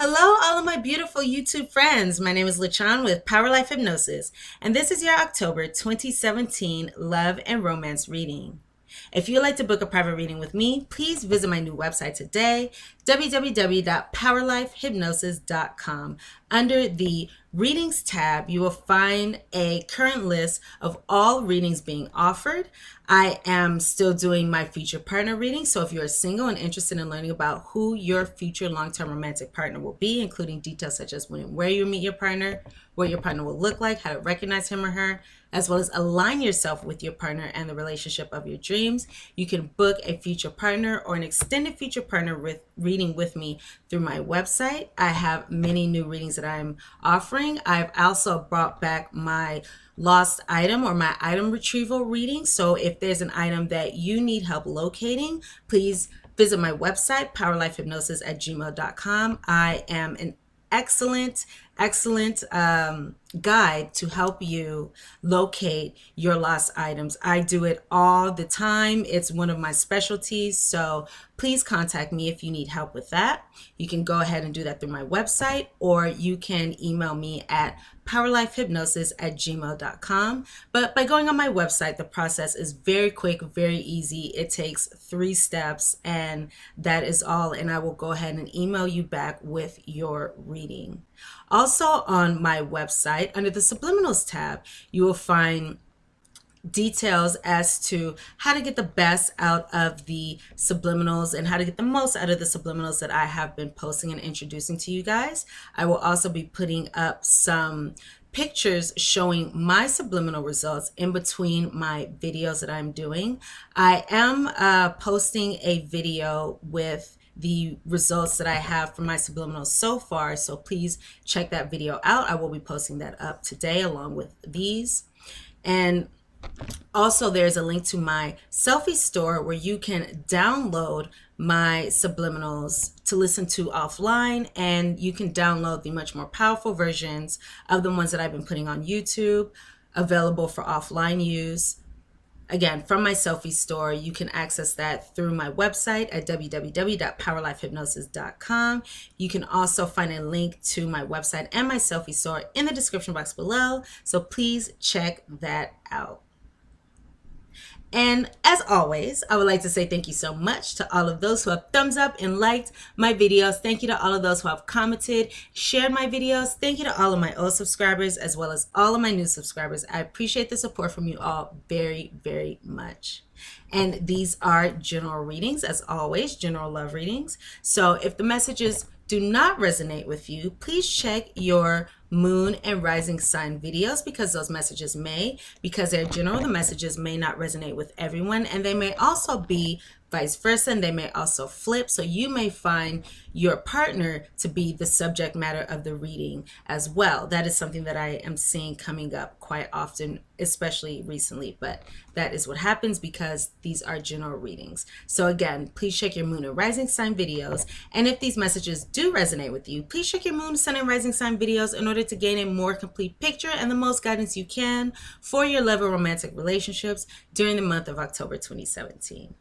Hello, all of my beautiful YouTube friends. My name is LaChan with Power Life Hypnosis, and this is your October 2017 Love and Romance reading. If you'd like to book a private reading with me, please visit my new website today, www.powerlifehypnosis.com. Under the Readings tab, you will find a current list of all readings being offered. I am still doing my future partner reading, so if you're single and interested in learning about who your future long-term romantic partner will be, including details such as when and where you meet your partner, what your partner will look like, how to recognize him or her, as well as align yourself with your partner and the relationship of your dreams, you can book a future partner or an extended future partner reading with me through my website. I have many new readings that I'm offering. I've also brought back my lost item or my item retrieval reading. So if there's an item that you need help locating, please visit my website, powerlifehypnosis@gmail.com. I am an excellent guide to help you locate your lost items. I do it all the time. It's one of my specialties. So please contact me if you need help with that. You can go ahead and do that through my website, or you can email me at powerlifehypnosis@gmail.com. But by going on my website, the process is very quick, very easy. It takes 3 steps, and that is all. And I will go ahead and email you back with your reading. Also on my website, under the Subliminals tab, you will find details as to how to get the best out of the subliminals and how to get the most out of the subliminals that I have been posting and introducing to you guys. I will also be putting up some pictures showing my subliminal results in between my videos that I'm doing. I am posting a video with the results that I have from my subliminals so far, so please check that video out. I will be posting that up today along with these. And also, there's a link to my selfie store where you can download my subliminals to listen to offline, and you can download the much more powerful versions of the ones that I've been putting on YouTube, available for offline use. Again, from my selfie store, you can access that through my website at www.powerlifehypnosis.com. You can also find a link to my website and my selfie store in the description box below, so please check that out. And as always, I would like to say thank you so much to all of those who have thumbs up and liked my videos. Thank you to all of those who have commented, shared my videos. Thank you to all of my old subscribers as well as all of my new subscribers. I appreciate the support from you all very, very much. And these are general readings, as always, general love readings. So if the messages do not resonate with you, please check your moon and rising sign videos, because those messages because they're general, the messages may not resonate with everyone, and they may also be vice versa, and they may also flip. So you may find your partner to be the subject matter of the reading as well. That is something that I am seeing coming up quite often, especially recently, but that is what happens because these are general readings. So again, please check your moon and rising sign videos. And if these messages do resonate with you, please check your moon, sun, and rising sign videos in order to gain a more complete picture and the most guidance you can for your love and romantic relationships during the month of October 2017.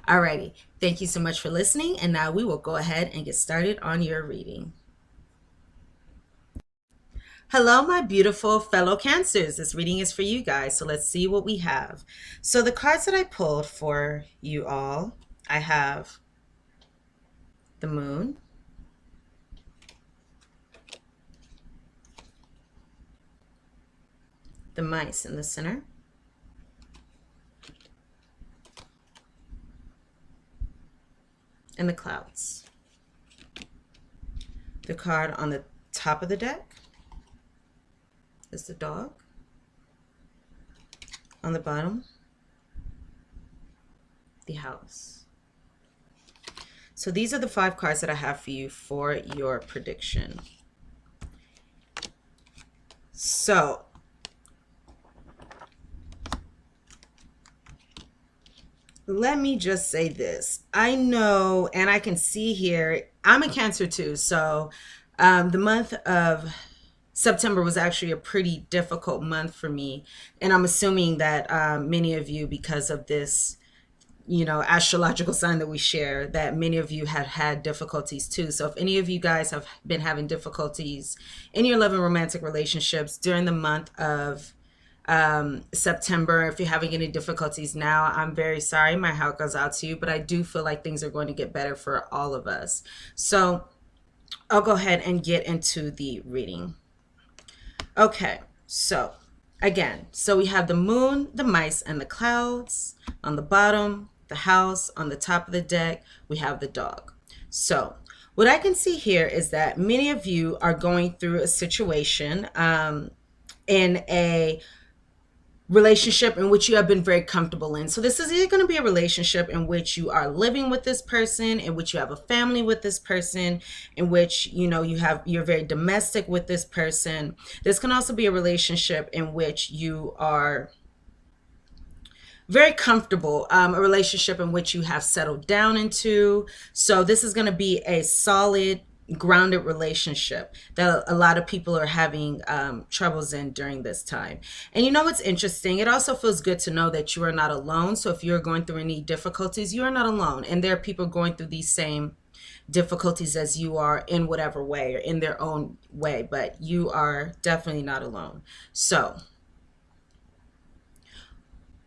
Alrighty, thank you so much for listening, and now we will go ahead and get started on your reading. Hello, my beautiful fellow Cancers. This reading is for you guys, so let's see what we have. So the cards that I pulled for you all, I have the Moon, the Mice in the center, and the Clouds. The card on the top of the deck is the Dog. On the bottom, the House. So these are the 5 cards that I have for you for your prediction. So let me just say this. I know, and I can see here, I'm a Cancer too. So the month of September was actually a pretty difficult month for me. And I'm assuming that many of you, because of this, astrological sign that we share, that many of you have had difficulties too. So if any of you guys have been having difficulties in your love and romantic relationships during the month of September, if you're having any difficulties now, I'm very sorry. My heart goes out to you, but I do feel like things are going to get better for all of us. So I'll go ahead and get into the reading. Okay, so again, so we have the moon, the mice, and the clouds on the bottom, the house on the top of the deck, we have the dog. So what I can see here is that many of you are going through a situation in a relationship in which you have been very comfortable in. So this is either going to be a relationship in which you are living with this person, in which you have a family with this person, in which you're very domestic with this person. This can also be a relationship in which you are very comfortable, a relationship in which you have settled down into. So this is going to be a solid, grounded relationship that a lot of people are having troubles in during this time. And you know what's interesting? It also feels good to know that you are not alone. So if you're going through any difficulties, you are not alone. And there are people going through these same difficulties as you are, in whatever way or in their own way, but you are definitely not alone. So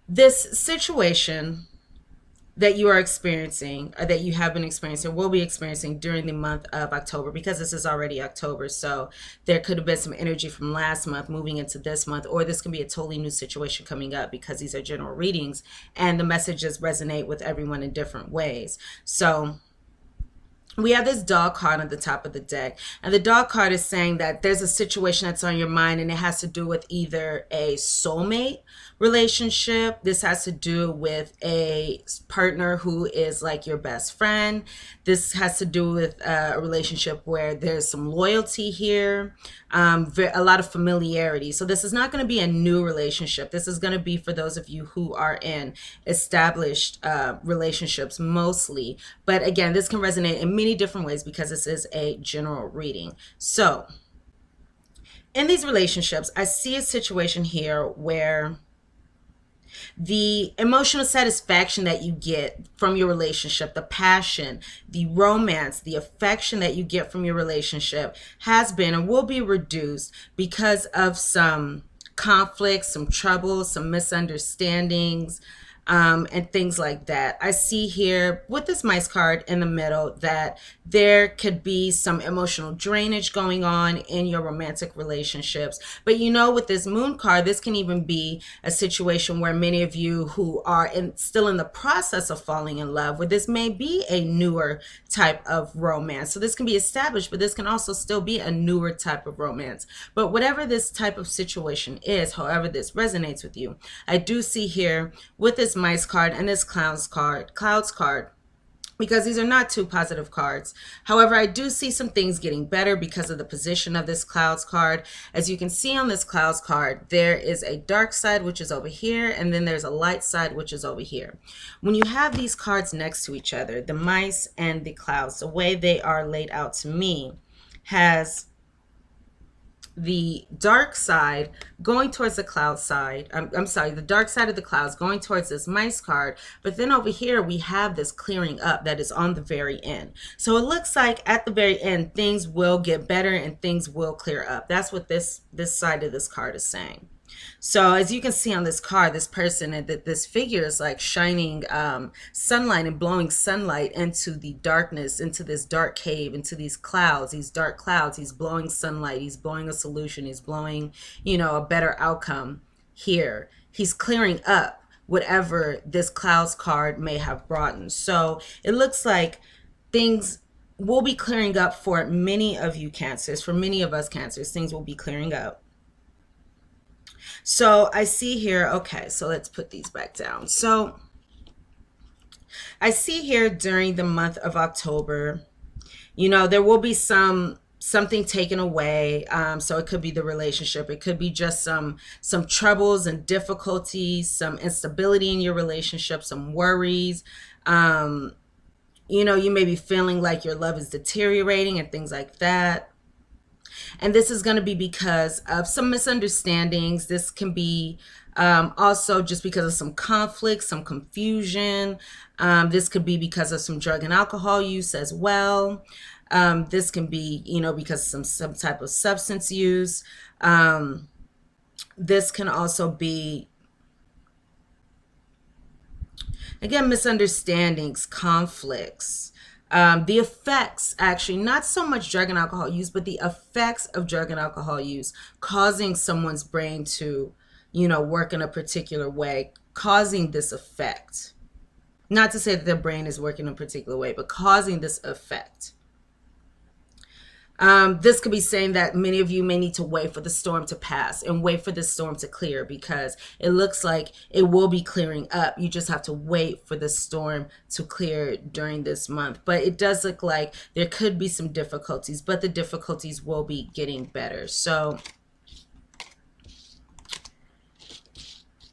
this situation that you are experiencing, or that you have been experiencing, will be experiencing during the month of October, because this is already October. So there could have been some energy from last month moving into this month, or this can be a totally new situation coming up, because these are general readings and the messages resonate with everyone in different ways. So we have this dog card on the top of the deck, and the dog card is saying that there's a situation that's on your mind, and it has to do with either a soulmate relationship. This has to do with a partner who is like your best friend. This has to do with a relationship where there's some loyalty here, a lot of familiarity. So this is not going to be a new relationship. This is going to be for those of you who are in established relationships mostly. But again, this can resonate in many different ways because this is a general reading. So in these relationships, I see a situation here where the emotional satisfaction that you get from your relationship, the passion, the romance, the affection that you get from your relationship has been and will be reduced because of some conflicts, some troubles, some misunderstandings, and things like that. I see here with this mice card in the middle that there could be some emotional drainage going on in your romantic relationships. But with this moon card, this can even be a situation where many of you who are still in the process of falling in love, where this may be a newer type of romance. So this can be established, but this can also still be a newer type of romance. But whatever this type of situation is, however this resonates with you, I do see here with this mice card and this clouds card, because these are not two positive cards. However, I do see some things getting better because of the position of this clouds card. As you can see on this clouds card, there is a dark side, which is over here, and then there's a light side, which is over here. When you have these cards next to each other, the mice and the clouds, the way they are laid out to me has the dark side going towards the cloud side. I'm sorry, the dark side of the clouds going towards this mice card. But then over here, we have this clearing up that is on the very end. So it looks like at the very end, things will get better and things will clear up. That's what this side of this card is saying. So as you can see on this card, this person, this figure is like shining sunlight and blowing sunlight into the darkness, into this dark cave, into these clouds, these dark clouds. He's blowing sunlight. He's blowing a solution. He's blowing, a better outcome here. He's clearing up whatever this clouds card may have brought in. So it looks like things will be clearing up for many of you Cancers. For many of us Cancers, things will be clearing up. So I see here, okay, so let's put these back down. So I see here during the month of October, there will be something taken away. So it could be the relationship. It could be just some troubles and difficulties, some instability in your relationship, some worries. You may be feeling like your love is deteriorating and things like that. And this is going to be because of some misunderstandings. This can be Also, just because of some conflict, some confusion. This could be because of some drug and alcohol use as well. This can be, because of some type of substance use. This can also be, again, misunderstandings, conflicts. The effects, actually, not so much drug and alcohol use, but the effects of drug and alcohol use causing someone's brain to, work in a particular way, causing this effect. Not to say that their brain is working in a particular way, but causing this effect. This could be saying that many of you may need to wait for the storm to pass and wait for the storm to clear, because it looks like it will be clearing up. You just have to wait for the storm to clear during this month. But it does look like there could be some difficulties, but the difficulties will be getting better. So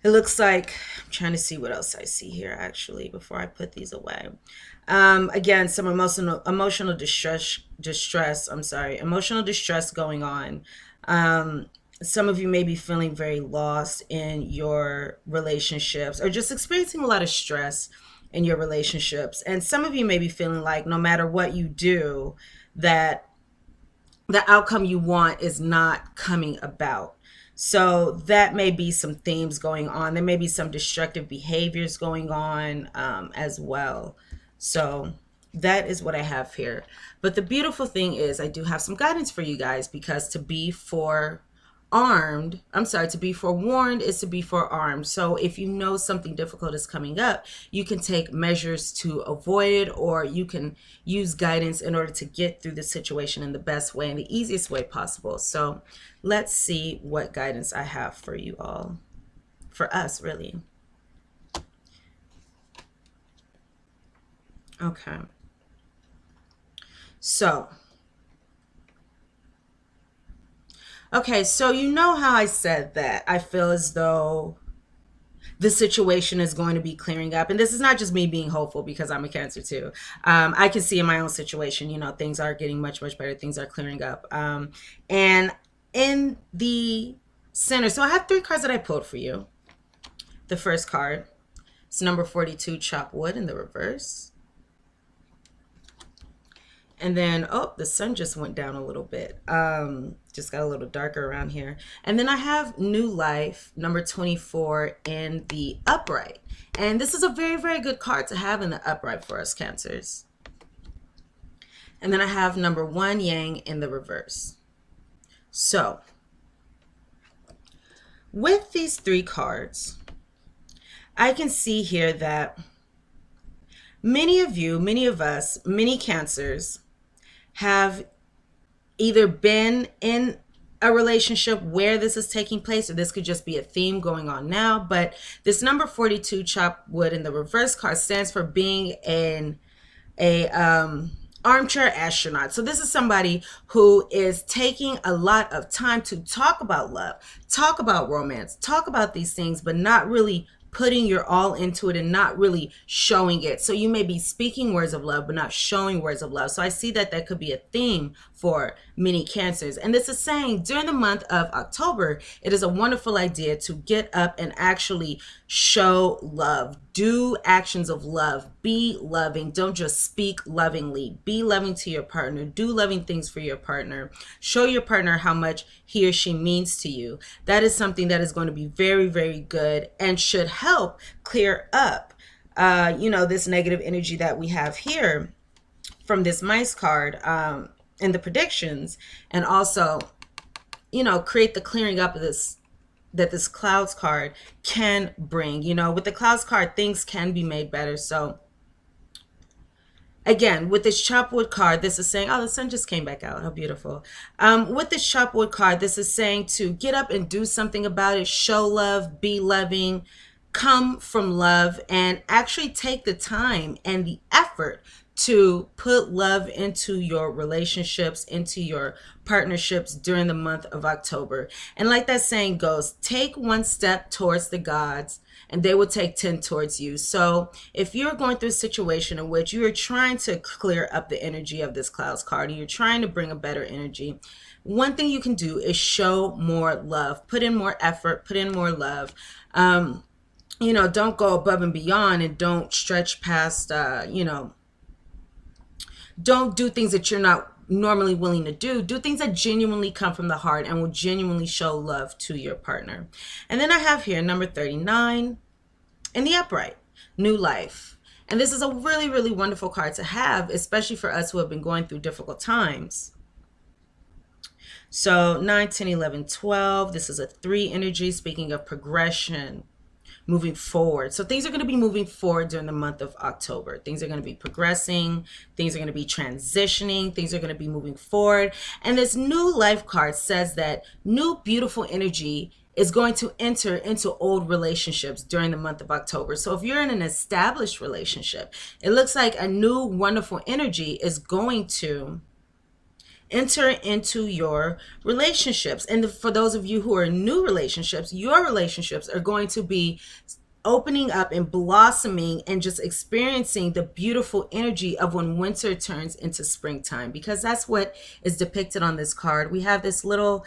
it looks like, I'm trying to see what else I see here actually before I put these away. Again, some emotional distress going on. Some of you may be feeling very lost in your relationships, or just experiencing a lot of stress in your relationships. And some of you may be feeling like no matter what you do, that the outcome you want is not coming about. So that may be some themes going on. There may be some destructive behaviors going on as well. So that is what I have here. But the beautiful thing is I do have some guidance for you guys, because to be forewarned is to be forearmed. So if you know something difficult is coming up, you can take measures to avoid it, or you can use guidance in order to get through the situation in the best way and the easiest way possible. So let's see what guidance I have for you all, for us really. Okay. So you know how I said that I feel as though the situation is going to be clearing up. And this is not just me being hopeful, because I'm a Cancer too. I can see in my own situation, things are getting much, much better. Things are clearing up. And in the center, so I have 3 cards that I pulled for you. The first card is number 42, chop wood, in the reverse. And then, oh, the sun just went down a little bit. Just got a little darker around here. And then I have new life, number 24, in the upright. And this is a very, very good card to have in the upright for us Cancers. And then I have number 1, yang, in the reverse. So with these 3 cards, I can see here that many of you, many of us, many Cancers have either been in a relationship where this is taking place, or this could just be a theme going on now. But this number 42, chop wood, in the reverse card stands for being in a armchair astronaut. So this is somebody who is taking a lot of time to talk about love, talk about romance, talk about these things, but not really putting your all into it and not really showing it. So you may be speaking words of love, but not showing words of love. So I see that that could be a theme for many Cancers. And this is saying during the month of October, it is a wonderful idea to get up and actually show love. Do actions of love. Be loving. Don't just speak lovingly. Be loving to your partner. Do loving things for your partner. Show your partner how much he or she means to you. That is something that is going to be very, very good and should help clear up, this negative energy that we have here from this mice card in the predictions, and also, create the clearing up of this that this clouds card can bring. With the clouds card, things can be made better. So again, with this chopwood card, this is saying, oh, the sun just came back out. How beautiful. With this chopwood card, this is saying to get up and do something about it, show love, be loving, come from love, and actually take the time and the effort to put love into your relationships, into your partnerships during the month of October. And like that saying goes, take one step towards the gods and they will take 10 towards you. So if you're going through a situation in which you are trying to clear up the energy of this clouds card, and you're trying to bring a better energy, one thing you can do is show more love, put in more effort, put in more love. Don't go above and beyond, and don't stretch past, don't do things that you're not normally willing to do. Do things that genuinely come from the heart and will genuinely show love to your partner. And then I have here number 39 in the upright, new life. And this is a really, really wonderful card to have, especially for us who have been going through difficult times. So 9, 10, 11, 12. This is a 3 energy, speaking of progression, moving forward. So things are going to be moving forward during the month of October. Things are going to be progressing. Things are going to be transitioning. Things are going to be moving forward. And this new life card says that new beautiful energy is going to enter into old relationships during the month of October. So if you're in an established relationship, it looks like a new wonderful energy is going to enter into your relationships. And for those of you who are in new relationships, your relationships are going to be opening up and blossoming and just experiencing the beautiful energy of when winter turns into springtime, because that's what is depicted on this card. We have this little,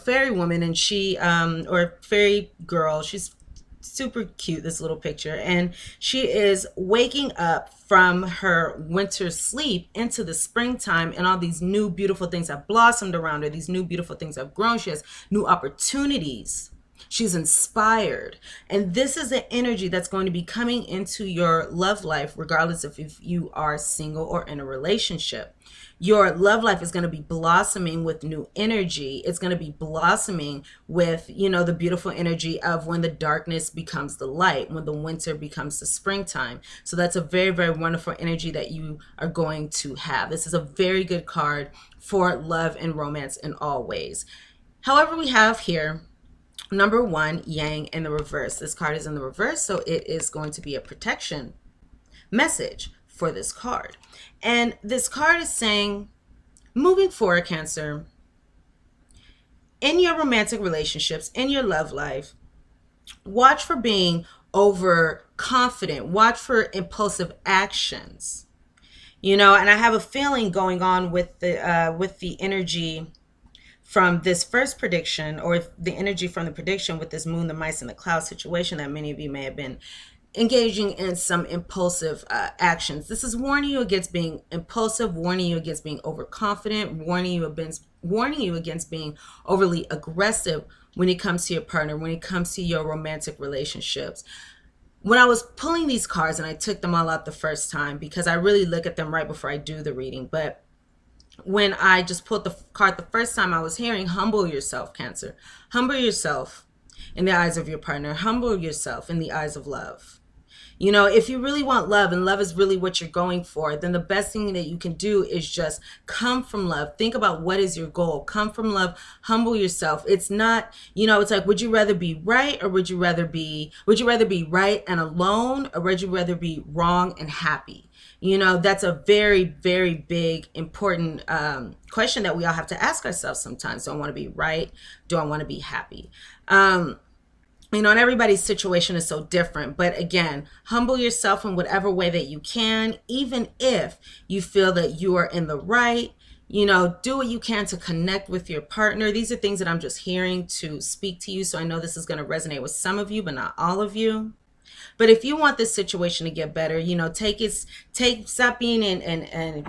fairy woman, and she, or fairy girl, she's super cute, this little picture, and she is waking up from her winter sleep into the springtime, and all these new beautiful things have blossomed around her. These new beautiful things have grown. She has new opportunities. She's inspired. And this is the energy that's going to be coming into your love life, regardless of if you are single or in a relationship. Your love life is going to be blossoming with new energy. It's going to be blossoming with, the beautiful energy of when the darkness becomes the light, when the winter becomes the springtime. So that's a very, very wonderful energy that you are going to have. This is a very good card for love and romance in all ways. However, we have here number 1, Yang, in the reverse. This card is in the reverse, so it is going to be a protection message for this card. And this card is saying, moving forward, Cancer, in your romantic relationships, in your love life, watch for being overconfident. Watch for impulsive actions. And I have a feeling going on with the energy from this first prediction, or the energy from the prediction with this moon, the mice, and the cloud situation, that many of you may have been engaging in some impulsive actions. This is warning you against being impulsive, warning you against being overconfident, warning you against being overly aggressive when it comes to your partner, when it comes to your romantic relationships. When I was pulling these cards, and I took them all out the first time because I really look at them right before I do the reading, but when I just pulled the card the first time, I was hearing, humble yourself, Cancer. Humble yourself in the eyes of your partner. Humble yourself in the eyes of love. If you really want love, and love is really what you're going for, then the best thing that you can do is just come from love. Think about what is your goal. Come from love. Humble yourself. It's not, it's like, would you rather be right, or would you rather be right and alone, or would you rather be wrong and happy? That's a very, very big, important question that we all have to ask ourselves sometimes. Do I want to be right? Do I want to be happy? And everybody's situation is so different. But again, humble yourself in whatever way that you can, even if you feel that you are in the right. Do what you can to connect with your partner. These are things that I'm just hearing to speak to you. So I know this is going to resonate with some of you, but not all of you. But if you want this situation to get better, stop being an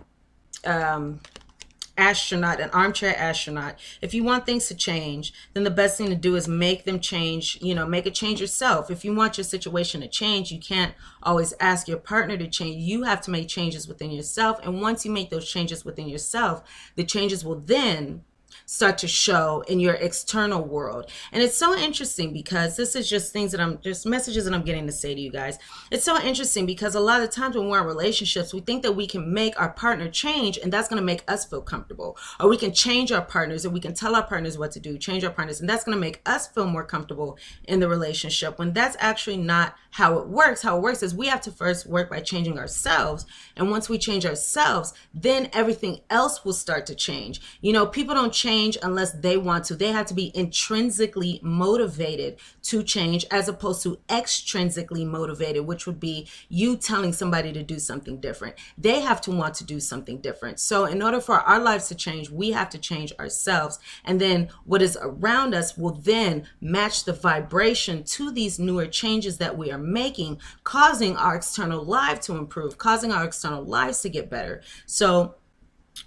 astronaut, an armchair astronaut. If you want things to change, then the best thing to do is make them change, make a change yourself. If you want your situation to change, you can't always ask your partner to change. You have to make changes within yourself. And once you make those changes within yourself, the changes will then start to show in your external world. And it's so interesting because this is just things that I'm just messages that I'm getting to say to you guys. It's so interesting because a lot of times when we're in relationships, we think that we can make our partner change and that's going to make us feel comfortable, or we can change our partners and we can tell our partners what to do, change our partners, and that's going to make us feel more comfortable in the relationship, when that's actually not how it works. How it works is we have to first work by changing ourselves, and once we change ourselves, then everything else will start to change. You know, people don't change unless they want to. They have to be intrinsically motivated to change, as opposed to extrinsically motivated, which would be you telling somebody to do something different. They have to want to do something different. So in order for our lives to change, we have to change ourselves, and then what is around us will then match the vibration to these newer changes that we are making, causing our external life to improve, causing our external lives to get better. So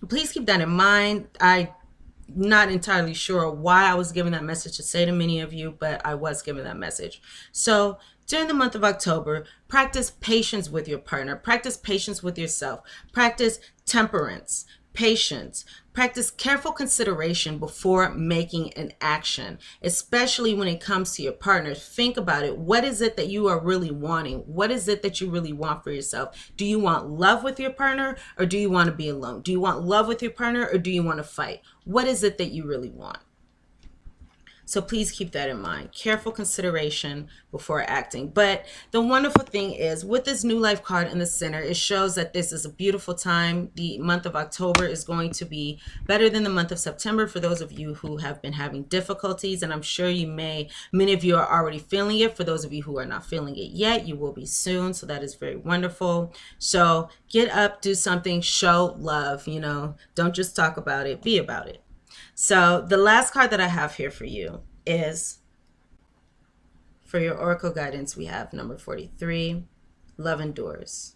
please keep that in mind. I'm not entirely sure why I was giving that message to say to many of you, but I was giving that message. So during the month of October, practice patience with your partner, practice patience with yourself, practice temperance, patience, practice careful consideration before making an action, especially when it comes to your partner. Think about it. What is it that you are really wanting? What is it that you really want for yourself? Do you want love with your partner, or do you want to be alone? Do you want love with your partner, or do you want to fight? What is it that you really want? So please keep that in mind. Careful consideration before acting. But the wonderful thing is, with this new life card in the center, it shows that this is a beautiful time. The month of October is going to be better than the month of September for those of you who have been having difficulties. And I'm sure many of you are already feeling it. For those of you who are not feeling it yet, you will be soon. So that is very wonderful. So get up, do something, show love. You know, don't just talk about it, be about it. So the last card that I have here for you is, for your oracle guidance, we have number 43, Love Endures.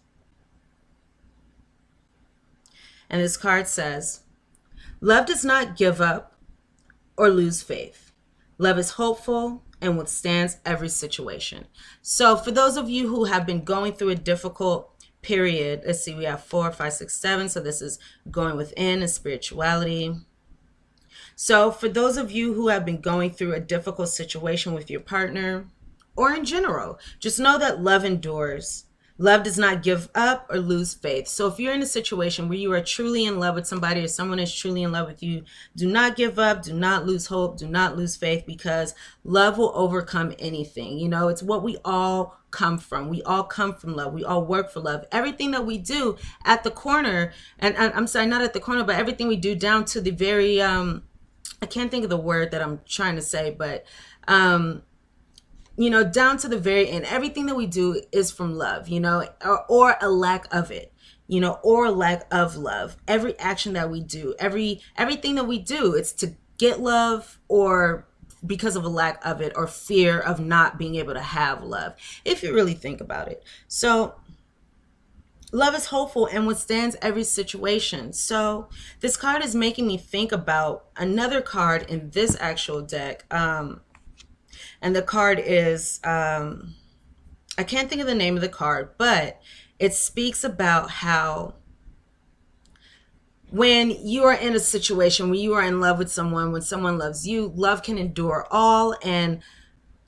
And this card says, love does not give up or lose faith. Love is hopeful and withstands every situation. So for those of you who have been going through a difficult period, let's see, we have 4, 5, 6, 7. So this is going within and spirituality. So for those of you who have been going through a difficult situation with your partner, or in general, just know that love endures. Love does not give up or lose faith. So if you're in a situation where you are truly in love with somebody, or someone is truly in love with you, do not give up, do not lose hope, do not lose faith, because love will overcome anything. You know, it's what we all come from. We all come from love. We all work for love. Everything that we do at the corner, and I'm sorry, not at the corner, but everything we do down to the very, I can't think of the word that I'm trying to say, but, you know, down to the very end, everything that we do is from love, you know, or a lack of it, you know, or a lack of love. Every action that we do, everything that we do, it's to get love, or because of a lack of it, or fear of not being able to have love, if you really think about it. So love is hopeful and withstands every situation. So this card is making me think about another card in this actual deck. And the card is, I can't think of the name of the card, but it speaks about how when you are in a situation, when you are in love with someone, when someone loves you, love can endure all, and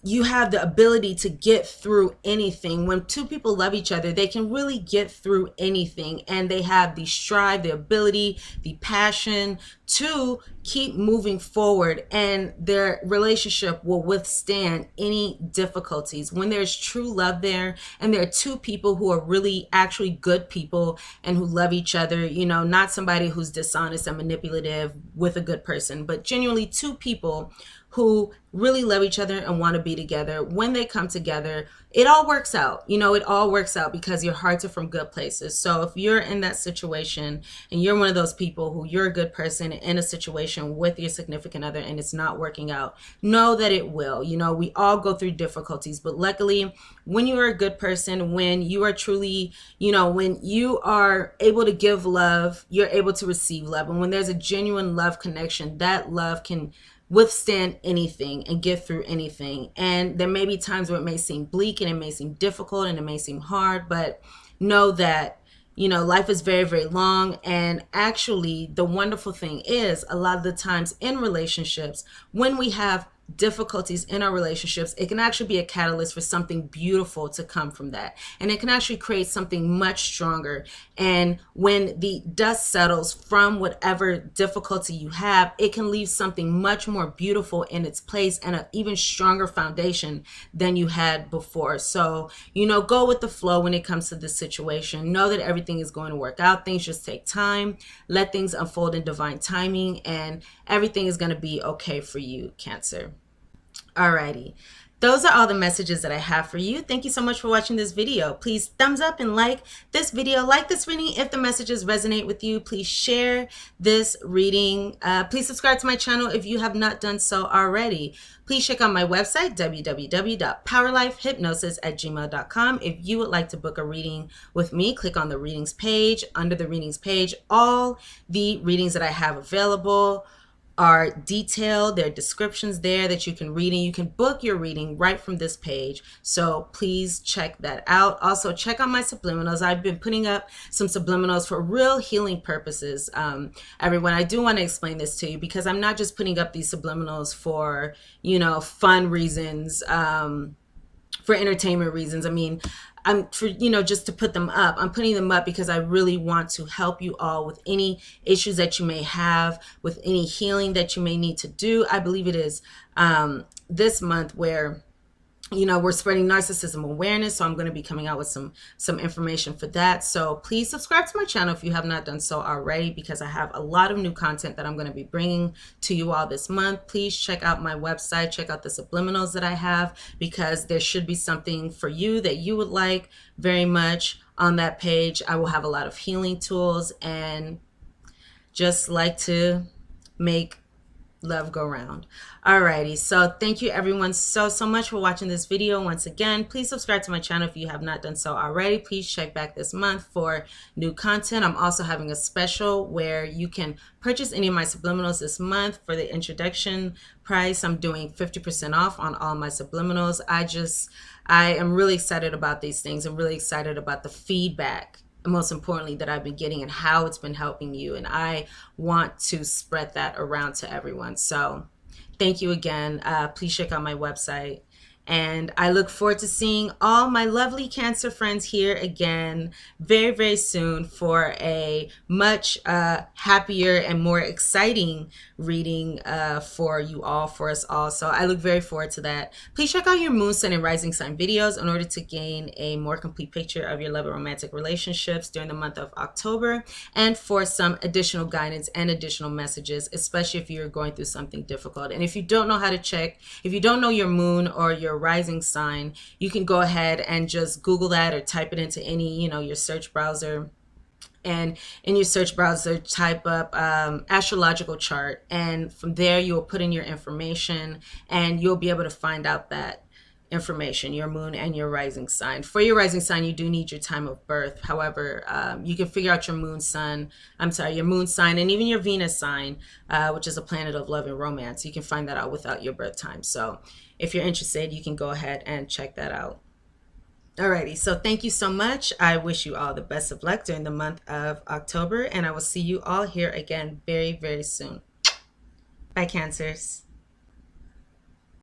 you have the ability to get through anything. When two people love each other, they can really get through anything, and they have the strive, the ability, the passion to keep moving forward, and their relationship will withstand any difficulties. When there's true love there, and there are two people who are really actually good people and who love each other, you know, not somebody who's dishonest and manipulative with a good person, but genuinely two people who really love each other and want to be together. When they come together, it all works out. You know, it all works out because your hearts are from good places. So if you're in that situation and you're one of those people who you're a good person in a situation with your significant other and it's not working out, know that it will. You know, we all go through difficulties, but luckily when you are a good person, when you are truly, you know, when you are able to give love, you're able to receive love. And when there's a genuine love connection, that love can withstand anything and get through anything. And there may be times where it may seem bleak and it may seem difficult and it may seem hard, but know that, life is very, very long. And actually, the wonderful thing is, a lot of the times in relationships, when we have difficulties in our relationships, it can actually be a catalyst for something beautiful to come from that. And it can actually create something much stronger. And when the dust settles from whatever difficulty you have, it can leave something much more beautiful in its place and an even stronger foundation than you had before. So, go with the flow when it comes to this situation. Know that everything is going to work out. Things just take time. Let things unfold in divine timing, and everything is going to be okay for you, Cancer. Alrighty. Those are all the messages that I have for you. Thank you so much for watching this video. Please thumbs up and like this video, like this reading if the messages resonate with you. Please share this reading. Please subscribe to my channel if you have not done so already. Please check out my website, www.powerlifehypnosis@gmail.com. If you would like to book a reading with me, click on the readings page. Under the readings page, all the readings that I have available are detailed. There are descriptions there that you can read, and you can book your reading right from this page. So please check that out. Also, check out my subliminals. I've been putting up some subliminals for real healing purposes. Everyone, I do want to explain this to you, because I'm not just putting up these subliminals for, fun reasons, for entertainment reasons. I mean, I'm for, just to put them up. I'm putting them up because I really want to help you all with any issues that you may have, with any healing that you may need to do. I believe it is this month where we're spreading narcissism awareness, so I'm going to be coming out with some information for that. So please subscribe to my channel if you have not done so already, because I have a lot of new content that I'm going to be bringing to you all this month. Please check out my website, check out the subliminals that I have, because there should be something for you that you would like very much on that page. I will have a lot of healing tools, and just like to make love go round. Alrighty, so thank you everyone so much for watching this video. Once again, please subscribe to my channel if you have not done so already. Please check back this month for new content. I'm also having a special where you can purchase any of my subliminals this month. For the introduction price, I'm doing 50% off on all my subliminals. I am really excited about these things. I'm really excited about the feedback, most importantly, that I've been getting and how it's been helping you. And I want to spread that around to everyone. So thank you again. Please check out my website. And I look forward to seeing all my lovely Cancer friends here again very, very soon for a much happier and more exciting reading for you all, for us all. So I look very forward to that. Please check out your moon, sun, and rising sign videos in order to gain a more complete picture of your love and romantic relationships during the month of October, and for some additional guidance and additional messages, especially if you're going through something difficult. And if you don't know how to check, if you don't know your moon or your rising sign, you can go ahead and just Google that or type it into any, your search browser. And in your search browser, type up astrological chart, and from there you will put in your information, and you'll be able to find out that information, your moon and your rising sign. For your rising sign, you do need your time of birth. However, you can figure out your moon sign, and even your Venus sign, which is a planet of love and romance. You can find that out without your birth time. So if you're interested, you can go ahead and check that out. Alrighty, so thank you so much. I wish you all the best of luck during the month of October, and I will see you all here again very, very soon. Bye, Cancers.